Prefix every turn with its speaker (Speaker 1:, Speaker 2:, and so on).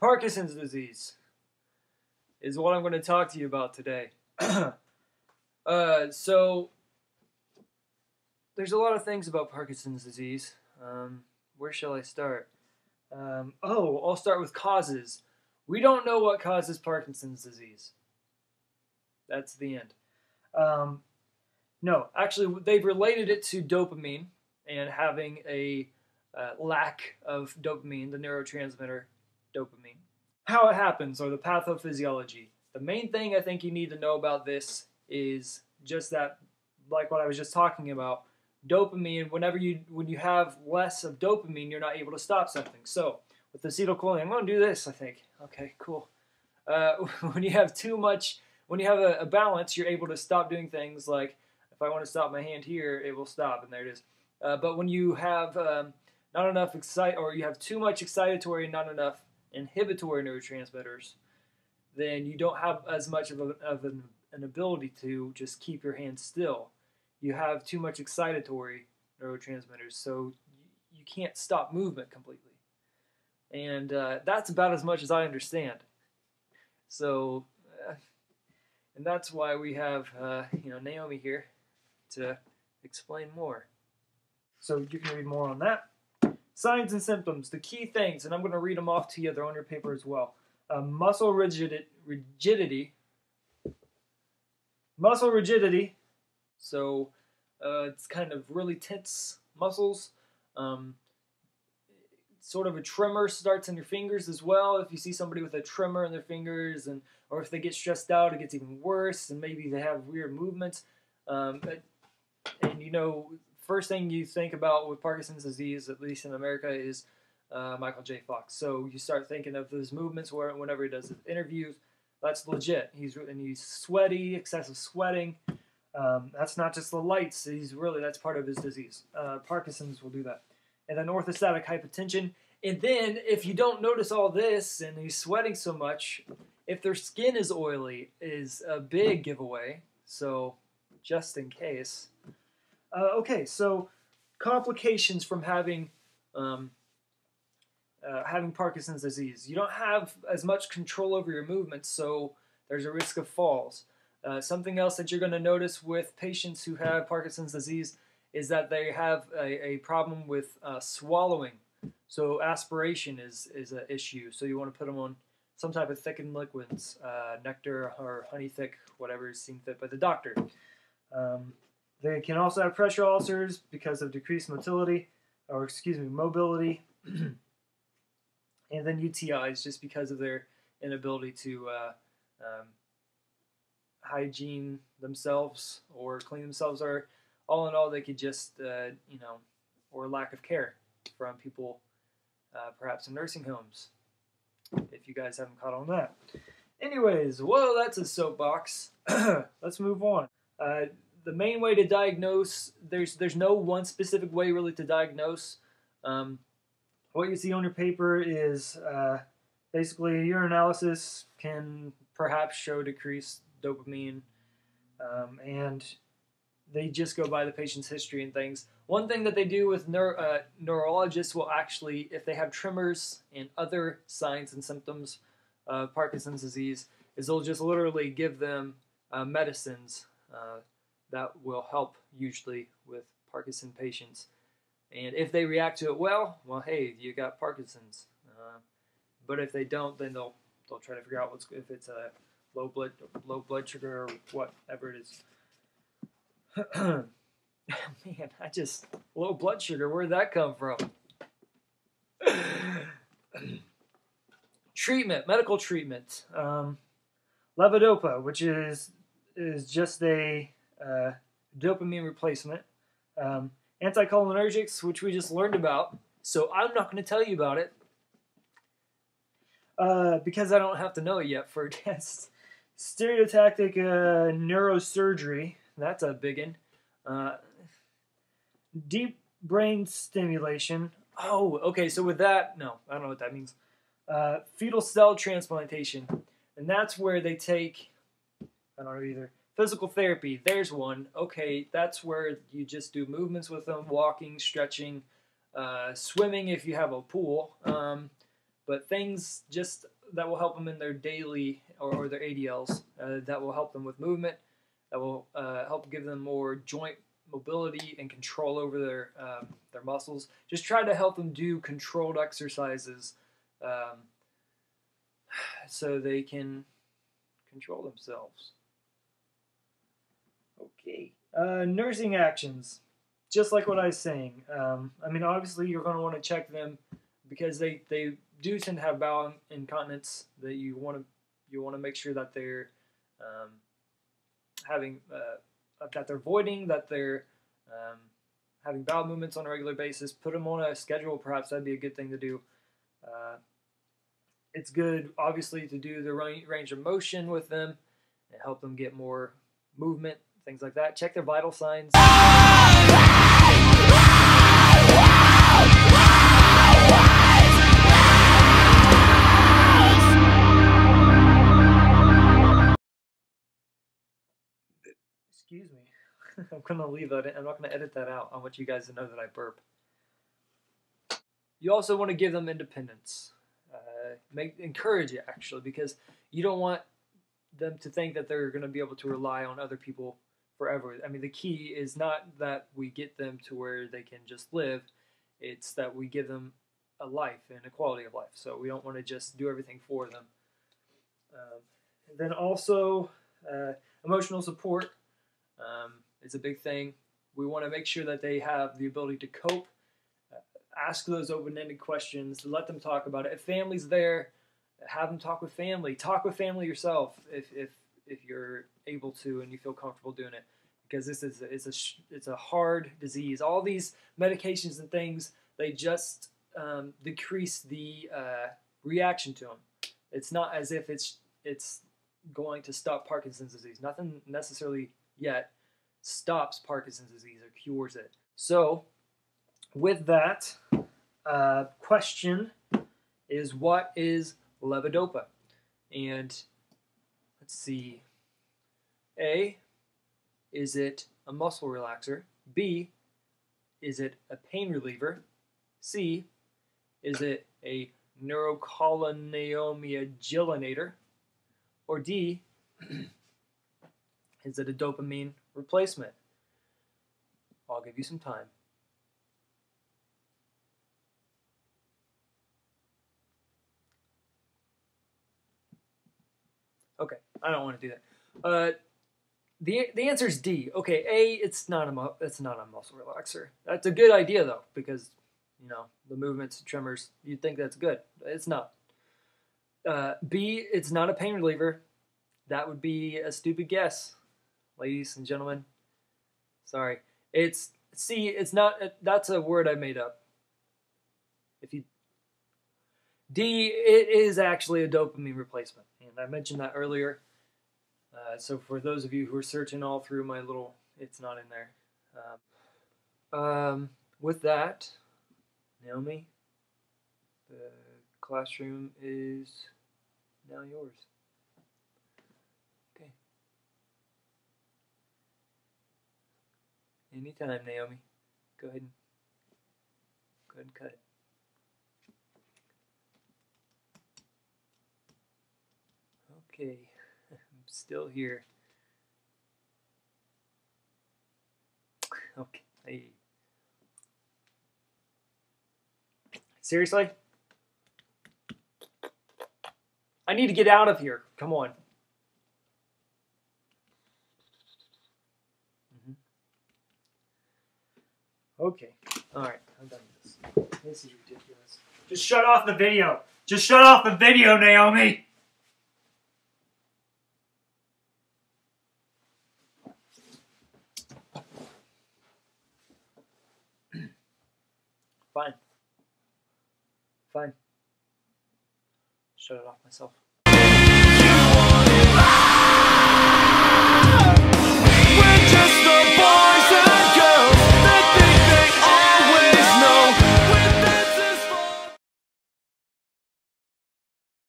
Speaker 1: Parkinson's disease is what I'm going to talk to you about today. So there's a lot of things about Parkinson's disease. Where shall I start? I'll start with causes. We don't know what causes Parkinson's disease. That's the end. No, actually, they've related it to dopamine and having a lack of dopamine, the neurotransmitter dopamine. How it happens, or the pathophysiology. The main thing I think you need to know about this is just that, like what I was just talking about, dopamine, when you have less of dopamine, you're not able to stop something. So, with acetylcholine, I'm going to do this, I think. Okay, cool. When you have too much, when you have a balance, you're able to stop doing things like, if I want to stop my hand here, it will stop, and there it is. But when you have not enough or you have too much excitatory and not enough inhibitory neurotransmitters, then you don't have as much of an ability to just keep your hand still. You have too much excitatory neurotransmitters, so you can't stop movement completely. And that's about as much as I understand. So, and that's why we have Naomi here to explain more. So you can read more on that. Signs and symptoms, the key things, and I'm going to read them off to you. They're on your paper as well. Muscle rigidity. Muscle rigidity. So it's kind of really tense muscles. Sort of a tremor starts in your fingers as well. If you see somebody with a tremor in their fingers, or if they get stressed out, it gets even worse, and maybe they have weird movements. First thing you think about with Parkinson's disease, at least in America, is Michael J. Fox. So you start thinking of those movements whenever he does his interviews. That's legit. He's sweaty, excessive sweating. That's not just the lights. That's part of his disease. Parkinson's will do that. And then orthostatic hypotension. And then if you don't notice all this and he's sweating so much, if their skin is oily, is a big giveaway. So just in case. Okay, so complications from having Parkinson's disease. You don't have as much control over your movements, so there's a risk of falls. Something else that you're going to notice with patients who have Parkinson's disease is that they have a problem with swallowing. So aspiration is an issue. So you want to put them on some type of thickened liquids, nectar or honey thick, whatever is seen fit by the doctor. They can also have pressure ulcers because of decreased mobility. And then UTIs just because of their inability to hygiene themselves or clean themselves, or all in all, they could just, or lack of care from people, perhaps in nursing homes, if you guys haven't caught on that. Anyways, whoa, that's a soapbox. Let's move on. The main way to diagnose, there's no one specific way really to diagnose. What you see on your paper is basically a urinalysis can perhaps show decreased dopamine, and they just go by the patient's history and things. One thing that they do with neurologists will actually, if they have tremors and other signs and symptoms of Parkinson's disease, is they'll just literally give them medicines that will help usually with Parkinson patients. And if they react to it well, hey, you got Parkinson's. But if they don't, then they'll try to figure out if it's a low blood sugar or whatever it is. Man, low blood sugar, where'd that come from? Treatment, medical treatment. Levodopa, which is just a dopamine replacement. Anticholinergics, which we just learned about. So I'm not going to tell you about it because I don't have to know it yet for a test. Stereotactic neurosurgery. That's a big one. Deep brain stimulation. Oh, okay, so with that, no, I don't know what that means. Fetal cell transplantation. And that's where they take, I don't know either. Physical therapy, there's one. Okay, that's where you just do movements with them, walking, stretching, swimming if you have a pool. but things just that will help them in their daily or their ADLs, that will help them with movement, that will help give them more joint mobility and control over their muscles. Just try to help them do controlled exercises so they can control themselves. Okay. Nursing actions. Just like what I was saying. I mean, obviously, you're going to want to check them because they do tend to have bowel incontinence. That you want to make sure that they're having that they're voiding, that they're having bowel movements on a regular basis. Put them on a schedule. Perhaps that'd be a good thing to do. It's good, obviously, to do the range of motion with them and help them get more movement, things like that. Check their vital signs. Excuse me. I'm going to leave that. I'm not going to edit that out. I want you guys to know that I burp. You also want to give them independence. Encourage it, actually, because you don't want them to think that they're going to be able to rely on other people forever. I mean, the key is not that we get them to where they can just live. It's that we give them a life and a quality of life. So we don't want to just do everything for them. Then also, emotional support is a big thing. We want to make sure that they have the ability to cope. Ask those open-ended questions. Let them talk about it. If family's there, have them talk with family. Talk with family yourself if you're able to and you feel comfortable doing it, because this is it's a hard disease. All these medications and things, they just decrease the reaction to them. It's not as if it's going to stop Parkinson's disease. Nothing necessarily yet stops Parkinson's disease or cures it. So with that, question is, what is levodopa? And let's see. A, is it a muscle relaxer? B, is it a pain reliever? C, is it a neurocholineomyelinator? Or D, is it a dopamine replacement? I'll give you some time. Okay, I don't want to do that. The answer is D. Okay, A, it's not a muscle relaxer. That's a good idea though, because the movements, tremors. You'd think that's good. It's not. B, it's not a pain reliever. That would be a stupid guess, ladies and gentlemen. Sorry. It's C. It's not. That's a word I made up. D, it is actually a dopamine replacement, and I mentioned that earlier. So for those of you who are searching all through my little, it's not in there. With that, Naomi, the classroom is now yours. Okay. Anytime, Naomi. Go ahead and cut it. Okay, I'm still here. Okay. Hey. Seriously? I need to get out of here. Come on. Okay. All right. I'm done with this. This is ridiculous. Just shut off the video. Just shut off the video, Naomi. Fine. Shut it off myself.